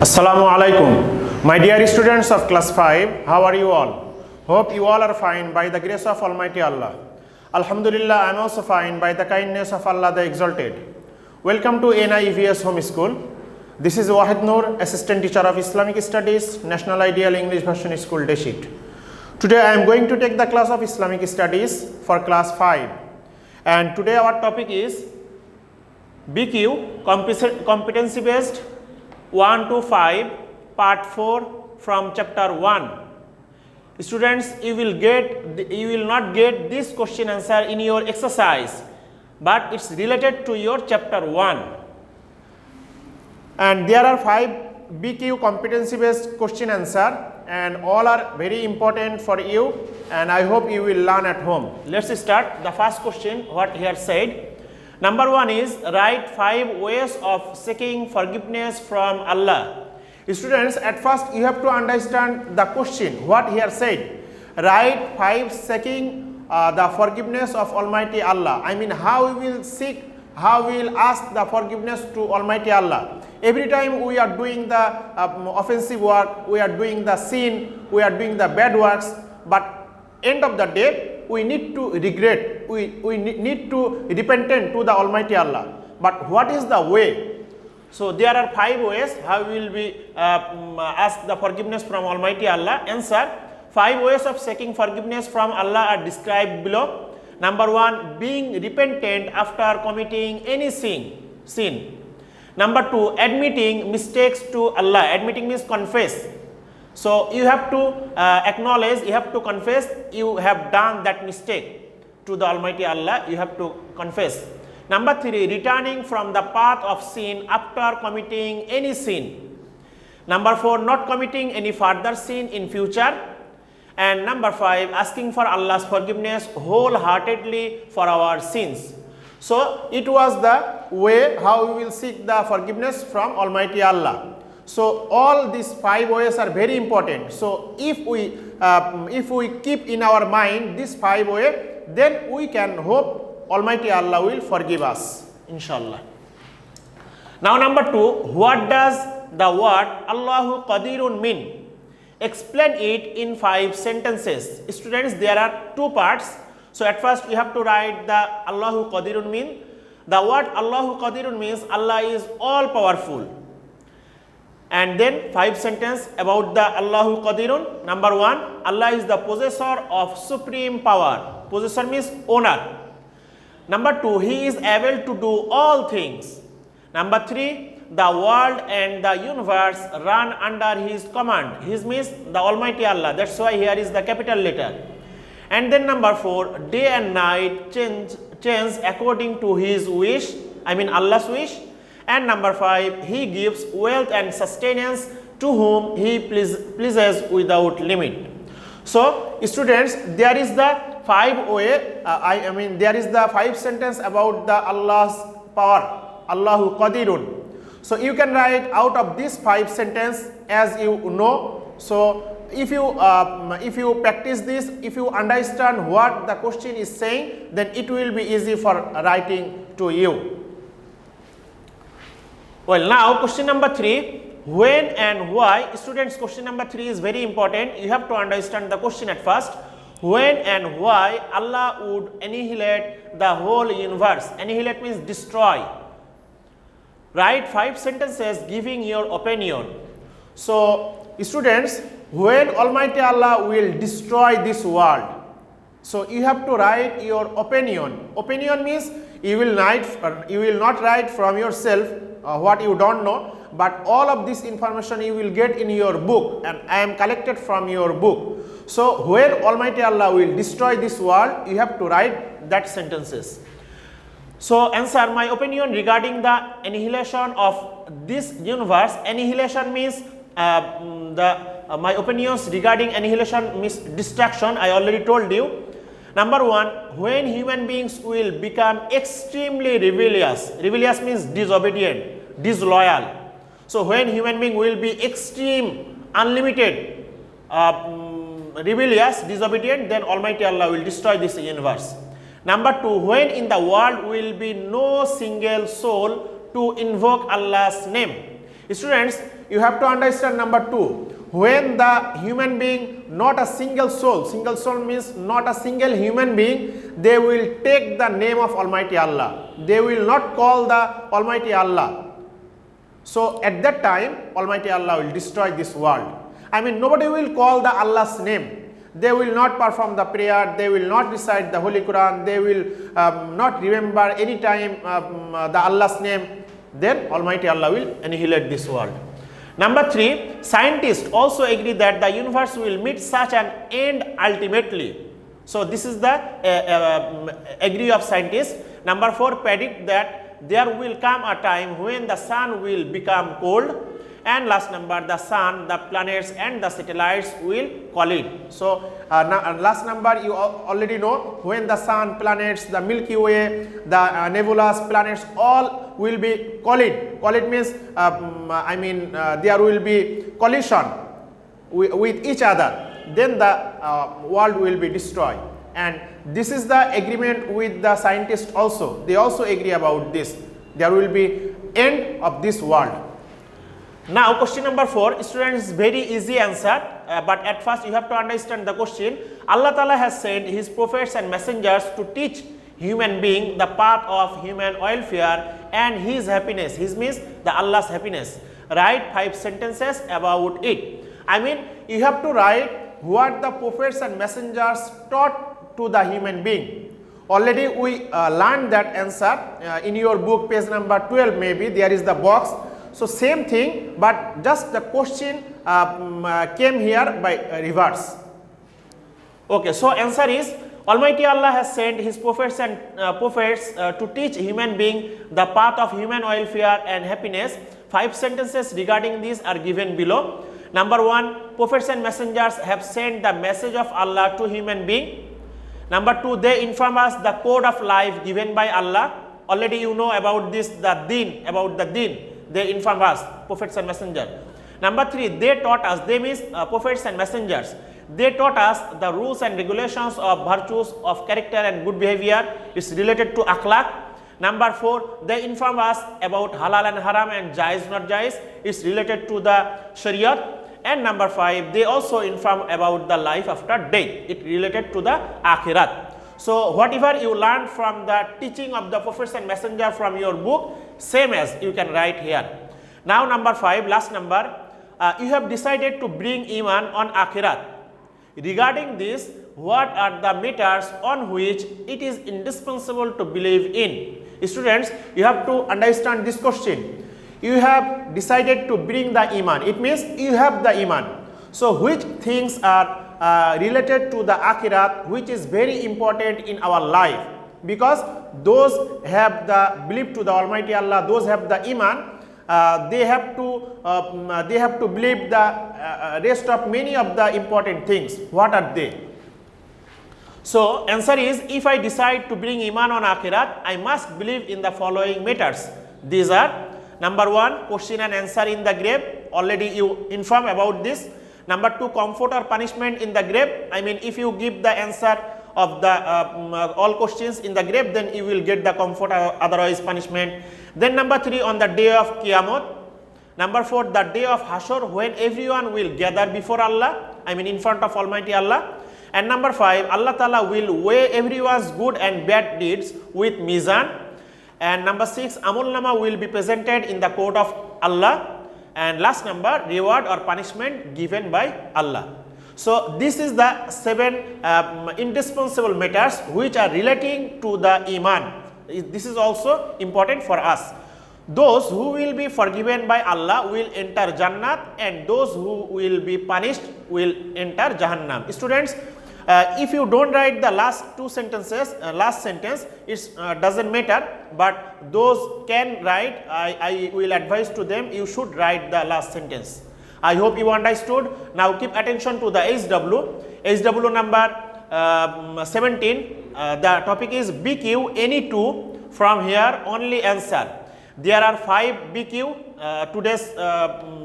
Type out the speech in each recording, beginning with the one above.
Assalamu alaikum. My dear students of class 5, how are you all? Hope you all are fine by the grace of Almighty Allah. Alhamdulillah, I am also fine by the kindness of Allah the Exalted. Welcome to NIEVS Home School. This is Wahid Noor, Assistant Teacher of Islamic Studies, National Ideal English Version School, Deshit. Today I am going to take the class of Islamic Studies for class 5. And today our topic is BQ, Competency Based 1 to 5, part 4 from chapter 1. Students, you will not get this question answer in your exercise, but it's related to your chapter 1. And there are 5 BQ competency based question answer, and all are very important for you, and I hope you will learn at home. Let's start. The first question, what here said. Number 1 is write 5 ways of seeking forgiveness from Allah. Students, at first you have to understand the question, what here said. Write 5 seeking the forgiveness of Almighty Allah. I mean, how we will seek, how we will ask the forgiveness to Almighty Allah. Every time we are doing the offensive work, we are doing the sin, we are doing the bad works, but end of the day, we need to regret, we need to repentant to the Almighty Allah. But what is the way? So there are 5 ways how we will be ask the forgiveness from Almighty Allah. Answer: 5 ways of seeking forgiveness from Allah are described below. Number 1, being repentant after committing any sin. Number 2, admitting mistakes to Allah. Admitting means confess. So you have to acknowledge, you have to confess you have done that mistake to the Almighty Allah, you have to confess. Number 3, returning from the path of sin after committing any sin. Number 4, not committing any further sin in future. And number 5, asking for Allah's forgiveness wholeheartedly for our sins. So it was the way how we will seek the forgiveness from Almighty Allah. So all these 5 ways are very important. So if we keep in our mind this 5 ways, then we can hope Almighty Allah will forgive us, inshallah. Now number 2, what does the word Allahu Qadirun mean? Explain it in 5 sentences. Students, there are 2 parts. So at first you have to write the Allahu Qadirun mean. The word Allahu Qadirun means Allah is all powerful. And then 5 sentences about the Allahu Qadirun. Number 1, Allah is the possessor of supreme power. Possessor means owner. Number 2, He is able to do all things. Number 3, the world and the universe run under His command. His means the Almighty Allah. That's why here is the capital letter. And then number 4, day and night change according to His wish. I mean Allah's wish. And number 5, He gives wealth and sustenance to whom He pleases without limit. So students, there is the 5 way, there is the 5 sentence about the Allah's power, Allahu Qadirun. So you can write out of these 5 sentence as you know. So if you practice this, if you understand what the question is saying, then it will be easy for writing to you. Well, now question number 3, when and why. Students, question number 3 is very important. You have to understand the question at first. When and why Allah would annihilate the whole universe. Annihilate means destroy. Write 5 sentences giving your opinion. So students, when Almighty Allah will destroy this world, so you have to write your opinion. Opinion means you will not write from yourself what you don't know, but all of this information you will get in your book, and I am collected from your book. So when Almighty Allah will destroy this world, you have to write that sentences. So answer: my opinion regarding the annihilation of this universe. Annihilation means my opinions regarding annihilation means destruction. I already told you. Number 1, when human beings will become extremely rebellious. Rebellious means disobedient, disloyal. So when human being will be extreme, unlimited, rebellious, disobedient, then Almighty Allah will destroy this universe. Number 2, when in the world will be no single soul to invoke Allah's name. Students, you have to understand number 2. When the human being, not a single soul means not a single human being, they will take the name of Almighty Allah. They will not call the Almighty Allah. So at that time, Almighty Allah will destroy this world. I mean, nobody will call the Allah's name. They will not perform the prayer, they will not recite the Holy Quran, they will not remember any time the Allah's name. Then Almighty Allah will annihilate this world. Number 3, scientists also agree that the universe will meet such an end ultimately. So this is the agree of scientists. Number 4, predict that there will come a time when the sun will become cold, and last number, the sun, the planets and the satellites will collide. So last number you already know, when the sun, planets, the Milky Way, the nebulous planets all will be collide. Collide means there will be collision with each other, then the world will be destroyed. And this is the agreement with the scientists also. They also agree about this. There will be end of this world. Now question number 4, students, very easy answer, but at first you have to understand the question. Allah Ta'ala has sent His prophets and messengers to teach human being the path of human welfare and His happiness. His means the Allah's happiness. Write 5 sentences about it. I mean, you have to write what the prophets and messengers taught to the human being. Already we learned that answer in your book, page number 12 maybe, there is the box. So same thing, but just the question came here by reverse. Okay, so answer is, Almighty Allah has sent His prophets and to teach human being the path of human welfare and happiness. 5 sentences regarding this are given below. Number 1, prophets and messengers have sent the message of Allah to human being. Number 2, they inform us the code of life given by Allah. Already you know about this, the deen, about the deen. They inform us, prophets and messengers. Number 3, they taught us, they means prophets and messengers. They taught us the rules and regulations of virtues of character and good behavior. It's related to akhlaq. Number 4, they inform us about halal and haram and jaiz not jaiz. It's related to the shariat. And number 5, they also inform about the life after death. It related to the akhirat. So whatever you learn from the teaching of the prophets and messenger from your book, same as you can write here. Now number 5, last number, you have decided to bring iman on akhirat. Regarding this, what are the matters on which it is indispensable to believe in? Students, you have to understand this question. You have decided to bring the iman. It means you have the iman. So which things are related to the akhirat, which is very important in our life, because those have the belief to the Almighty Allah, those have the iman, they have to believe the rest of many of the important things. What are they? So answer is, if I decide to bring iman on akhirat, I must believe in the following matters. These are, number 1, question and answer in the grave. Already you inform about this. Number 2, comfort or punishment in the grave. I mean, if you give the answer of the all questions in the grave, then you will get the comfort, otherwise punishment. Then number 3, on the day of Qiyamah. Number 4, the day of Hashor, when everyone will gather before Allah, I mean in front of Almighty Allah. And number 5, Allah Ta'ala will weigh everyone's good and bad deeds with mizan. And number 6, Amul Nama will be presented in the court of Allah. And last number, reward or punishment given by Allah. So this is the 7 indispensable matters which are relating to the iman. This is also important for us. Those who will be forgiven by Allah will enter Jannat, and those who will be punished will enter Jahannam. Students, if you don't write the last 2 sentences, last sentence, it doesn't matter, but those can write, I will advise to them, you should write the last sentence. I hope you understood. Now keep attention to the HW. HW number 17, the topic is BQ, any 2 from here only answer. There are 5 BQ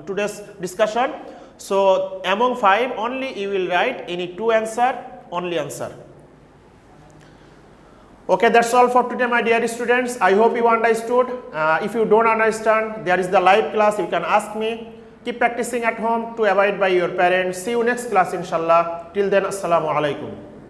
today's discussion. So among 5 only you will write any 2 answer, only answer. Okay, that's all for today, my dear students. I hope you understood. If you don't understand, there is the live class, you can ask me. Keep practicing at home to abide by your parents. See you next class inshallah. Till then, assalamu alaikum.